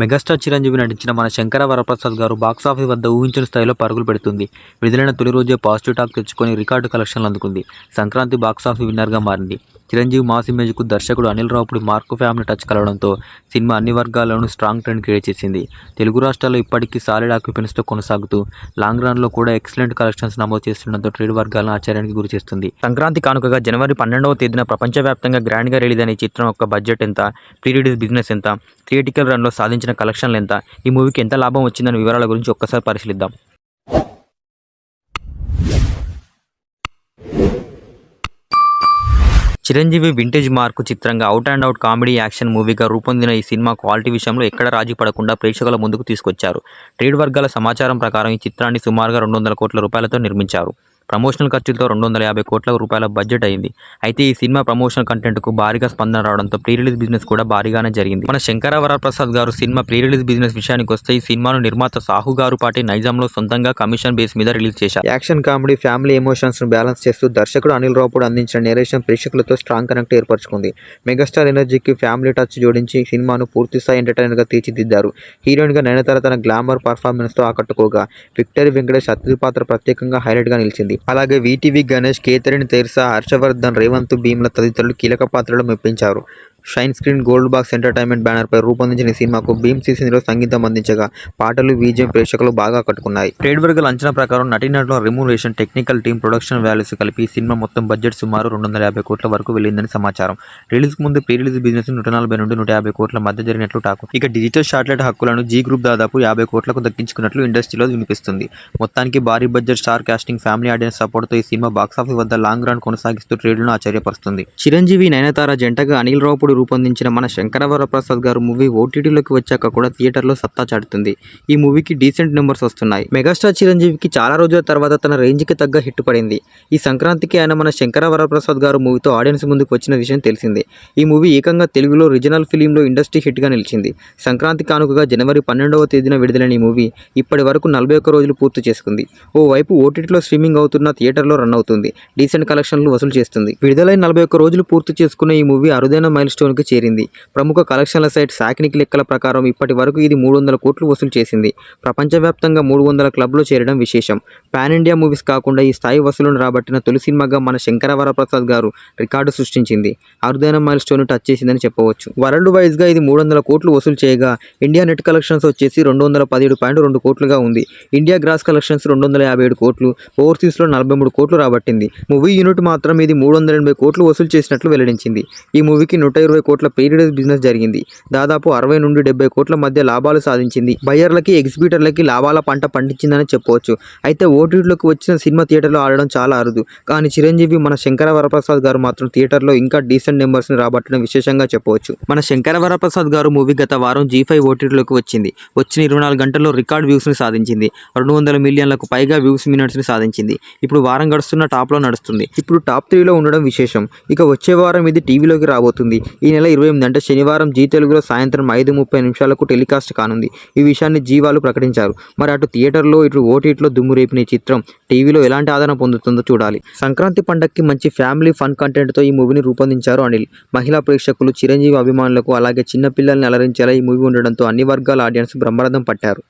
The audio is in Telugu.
మెగాస్టార్ చిరంజీవి నటించిన మన శంకర వరప్రసాద్ గారు బాక్సాఫీస్ వద్ద ఊహించిన స్థాయిలో పరుగులు పెడుతుంది. విడుదలైన తొలి రోజే పాజిటివ్ టాక్ తెచ్చుకొని రికార్డు కలెక్షన్లు అందుకుంది. సంక్రాంతి బాక్సాఫీస్ విన్నర్గా మారింది. చిరంజీవి మాస్ ఇమేజ్కు దర్శకుడు Anil Ravipudi mark family touch కలవడంతో సినిమా అన్ని వర్గాల్లోనూ స్ట్రాంగ్ ట్రెండ్ క్రియేట్ చేసింది. తెలుగు రాష్ట్రాల్లో ఇప్పటికీ సాలిడ్ ఆక్యుపెన్స్తో కొనసాగుతూ లాంగ్ రన్లో కూడా ఎక్సలెంట్ కలెక్షన్స్ నమోదు చేస్తుండడంతో ట్రేడ్ వర్గాలను ఆశ్చర్యానికి గురిచేస్తుంది. సంక్రాంతి కానుకగా జనవరి 12వ తేదీన ప్రపంచవ్యాప్తంగా గ్రాండ్గా రిలీజ్ అయిన ఈ చిత్రం యొక్క బడ్జెట్ ఎంత, ప్రీ రిలీజ్ బిజినెస్ ఎంత, థియేటికల్ రన్లో సాధించిన కలెక్షన్లు ఎంత, ఈ మూవీకి ఎంత లాభం వచ్చిందనే వివరాల గురించి ఒక్కసారి పరిశీలిద్దాం. చిరంజీవి వింటేజ్ మార్కు చిత్రంగా out and out comedy action మూవీగా రూపొందిన ఈ సినిమా క్వాలిటీ విషయంలో ఎక్కడ రాజీ పడకుండా ప్రేక్షకుల ముందుకు తీసుకొచ్చారు. ట్రేడ్ వర్గాల సమాచారం ప్రకారం ఈ చిత్రాన్ని సుమారుగా 200 కోట్ల రూపాయలతో నిర్మించారు. ప్రమోషనల్ ఖర్చులతో 250 కోట్ల రూపాయల బడ్జెట్ అయింది. అయితే ఈ సినిమా ప్రమోషనల్ కంటెంట్కు భారీగా స్పందన రావడంతో ప్రీ రిలీజ్ బిజినెస్ కూడా భారీగానే జరిగింది. మన శంకర వరప్రసాద్ గారు సినిమా ప్రీ రిలీజ్ బిజినెస్ విషయానికి వస్తే ఈ సినిమాను నిర్మాత సాహు గారు పాటి నైజాంలో సొంతంగా కమిషన్ బేస్ మీద రిలీజ్ చేశారు. యాక్షన్ కామెడీ ఫ్యామిలీ ఎమోషన్స్ ను బ్యాలెన్స్ చేస్తూ దర్శకుడు అనిల్ రావుపూడి అందించిన నేరేషన్ ప్రేక్షకులతో స్ట్రాంగ్ కనెక్ట్ ఏర్పరచుకుంది. మెగాస్టార్ ఎనర్జీకి ఫ్యామిలీ టచ్ జోడించి సినిమాను పూర్తిస్థాయి ఎంటర్టైనర్ గా తీర్చిదిద్దారు. హీరోయిన్ గా నయనతార తన గ్లామర్ పర్ఫార్మెన్స్ తో ఆకట్టుకోగా విక్టరీ వెంకటేష్ అతిథి పాత్ర ప్రత్యేకంగా హైలైట్ గా నిలిచింది. అలాగే వీటీవీ గణేష్, కేతరిన్ తెర్సా, హర్షవర్ధన్, రేవంత్, భీమ్ల తదితరులు కీలక పాత్రలో మెప్పించారు. Shine screen gold box entertainment banner పై రూపొందించిన ఈ సినిమాకు భీమ్ సీసీలో సంగీతం అందించగా పాటలు బీజిఎం ప్రేక్షకులు బాగా కట్టుకున్నాయి. ట్రేడ్ వర్గాల అంచనా ప్రకారం నటీనటుల remuneration, technical team, production values కలిపి ఈ సినిమా మొత్తం బడ్జెట్ సుమారు 250 కోట్ల వరకు వెళ్ళిందని సమాచారం. రిలీజ్ ముందు ప్రీ రిలీజ్ బిజినెస్ 140 నుండి 150 కోట్ల మధ్య జరిగినట్లు టాకు. ఇక డిజిటల్ శాటిలైట్ హక్కులను జీ గ్రూప్ దాదాపు 50 కోట్లకు దక్కించుకున్నట్లు ఇండస్ట్రీలో వినిపిస్తుంది. మొత్తానికి భారీ budget star casting, family audience సపోర్ట్తో ఈ సినిమా బాక్సాఫీస్ వద్ద లాంగ్ రన్ కొనసాగిస్తూ ట్రేడ్లను ఆశ్చర్యపరుస్తుంది. చిరంజీవి, నయనతార జంటగా అనిల్ రావుపూడి రూపొందించిన మన శంకర వరప్రసాద్ గారు మూవీ ఓటీటీలోకి వచ్చాక కూడా థియేటర్లో సత్తా చాటుతుంది. ఈ మూవీకి డీసెంట్ నెంబర్స్ వస్తున్నాయి. మెగాస్టార్ చిరంజీవికి చాలా రోజుల తర్వాత తన రేంజ్కి తగ్గ హిట్ పడింది. ఈ సంక్రాంతికి ఆయన మన శంకర వరప్రసాద్ గారు మూవీతో ఆడియన్స్ ముందుకు వచ్చిన విషయం తెలిసిందే. ఈ మూవీ ఏకంగా తెలుగులో రీజనల్ ఫిలింలో ఇండస్ట్రీ హిట్గా నిలిచింది. సంక్రాంతి కానుకగా జనవరి 12వ తేదీన విడుదలైన ఈ మూవీ ఇప్పటి వరకు 41 రోజులు పూర్తి చేసుకుంది. ఓవైపు ఓటీటీలో స్ట్రీమింగ్ అవుతున్న, థియేటర్లో రన్ అవుతుంది, డీసెంట్ కలెక్షన్లు వసూలు చేస్తుంది. విడుదలైన 41 రోజులు పూర్తి చేసుకున్న ఈ మూవీ అరుదైన మైల్ స్టోన్కి చేరింది. ప్రముఖ కలెక్షన్ల సైట్ సాక్నిక్ లెక్కల ప్రకారం ఇప్పటి వరకు ఇది 300 కోట్లు వసూలు చేసింది. ప్రపంచవ్యాప్తంగా 300 క్లబ్లో చేరడం విశేషం. పాన్ ఇండియా మూవీస్ కాకుండా ఈ స్థాయి వసూలును రాబట్టిన తొలి సినిమాగా మన శంకర వరప్రసాద్ గారు రికార్డు సృష్టించింది. అరుదైన మైల్ స్టోన్ టచ్ చేసిందని చెప్పవచ్చు. వరల్డ్ వైజ్ గా ఇది 300 కోట్లు వసూలు చేయగా ఇండియా నెట్ కలెక్షన్స్ వచ్చేసి 217.2 కోట్లుగా ఉంది. ఇండియా గ్రాస్ కలెక్షన్స్ 257 కోట్లు, ఓవర్సీస్ లో 43 కోట్లు రాబట్టింది. మూవీ యూనిట్ మాత్రం ఇది 380 కోట్లు వసూలు చేసినట్లు వెల్లడించింది. ఈ మూవీకి 120 కోట్ల ప్రీ రిలీజ్ బిజినెస్ జరిగింది. దాదాపు 60 నుండి 70 కోట్ల మధ్య లాభాలు సాధించింది. బయ్యర్లకి, ఎగ్జిబిటర్లకి లాభాల పంట పండించిందని చెప్పవచ్చు. అయితే ఓటీటీలోకి వచ్చిన సినిమా థియేటర్లో ఆడడం చాలా అరుదు. కానీ చిరంజీవి మన శంకర వరప్రసాద్ గారు మాత్రం థియేటర్లో ఇంకా డీసెంట్ నెంబర్స్ ని రాబట్టడం విశేషంగా చెప్పవచ్చు. మన శంకర వరప్రసాద్ గారు మూవీ గత వారం G5 ఓటీటీలోకి వచ్చింది. వచ్చిన 24 గంటల్లో రికార్డ్ వ్యూస్ ని సాధించింది. 200 మిలియన్లకు పైగా వ్యూస్ మినిట్స్ ని సాధించింది. ఇప్పుడు వారం గడుస్తున్న టాప్ లో నడుస్తుంది. ఇప్పుడు టాప్ 3లో ఉండడం విశేషం. ఇక వచ్చే వారం ఇది టీవీలోకి రాబోతుంది. ఈ నెల 28 అంటే శనివారం జీ తెలుగులో సాయంత్రం 5:30 టెలికాస్ట్ కానుంది. ఈ విషయాన్ని జీ వాళ్ళు ప్రకటించారు. మరి అటు థియేటర్లో, ఇటు ఓటీటీలో దుమ్ము రేపిన ఈ చిత్రం టీవీలో ఎలాంటి ఆదరణ పొందుతుందో చూడాలి. సంక్రాంతి పండగకి మంచి ఫ్యామిలీ ఫన్ కంటెంట్తో ఈ మూవీని రూపొందించారు అనిల్. మహిళా ప్రేక్షకులు, చిరంజీవి అభిమానులకు, అలాగే చిన్న పిల్లల్ని అలరించేలా ఈ మూవీ ఉండడంతో అన్ని వర్గాల ఆడియన్స్ బ్రహ్మరథం పట్టారు.